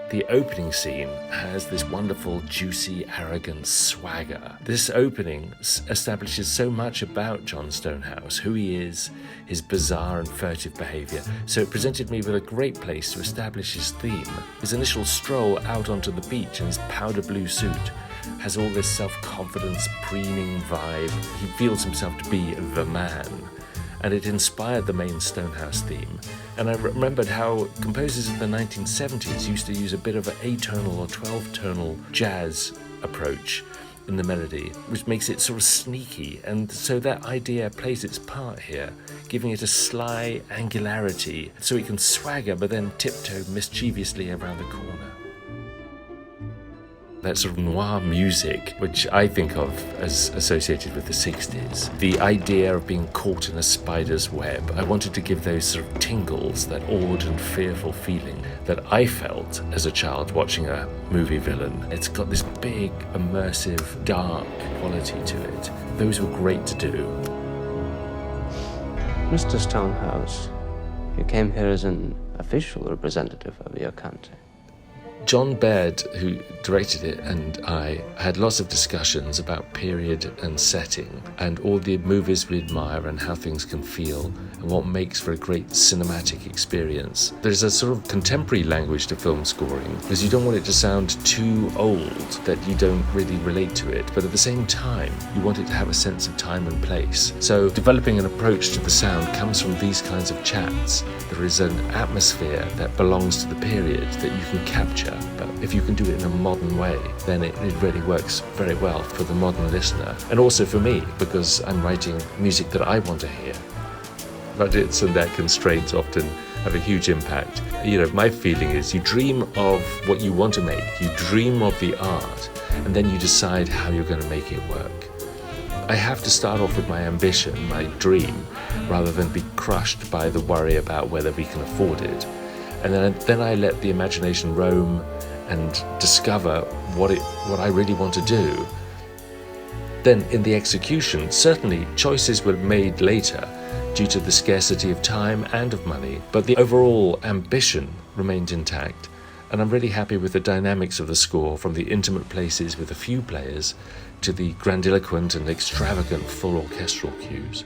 The opening scene has this wonderful, juicy, arrogant swagger. This opening establishes so much about John Stonehouse, who he is, his bizarre and furtive behaviour, so it presented me with a great place to establish his theme. His initial stroll out onto the beach in his powder blue suit has all this self-confidence, preening vibe. He feels himself to be the man, and it inspired the main Stonehouse theme. And I remembered how composers in the 1970s used to use a bit of an atonal or 12-tonal jazz approach in the melody, which makes it sort of sneaky, and so that idea plays its part here, giving it a sly angularity so it can swagger but then tiptoe mischievously around the corner. That sort of noir music, which I think of as associated with the 60s. The idea of being caught in a spider's web. I wanted to give those sort of tingles, that awed and fearful feeling that I felt as a child watching a movie villain. It's got this big, immersive, dark quality to it. Those were great to do. Mr. Stonehouse, you came here as an official representative of your country. John Baird, who directed it, and I had lots of discussions about period and setting and all the movies we admire and how things can feel and what makes for a great cinematic experience. There's a sort of contemporary language to film scoring because you don't want it to sound too old that you don't really relate to it, but at the same time you want it to have a sense of time and place. So developing an approach to the sound comes from these kinds of chats. There is an atmosphere that belongs to the period that you can capture, but if you can do it in a modern way, then it really works very well for the modern listener, and also for me, because I'm writing music that I want to hear. Budgets and their constraints often have a huge impact. My feeling is you dream of what you want to make, you dream of the art, and then you decide how you're going to make it work. I have to start off with my ambition, my dream, rather than be crushed by the worry about whether we can afford it. And then I let the imagination roam and discover what I really want to do. Then in the execution, certainly choices were made later due to the scarcity of time and of money, but the overall ambition remained intact. And I'm really happy with the dynamics of the score, from the intimate places with a few players to the grandiloquent and extravagant full orchestral cues.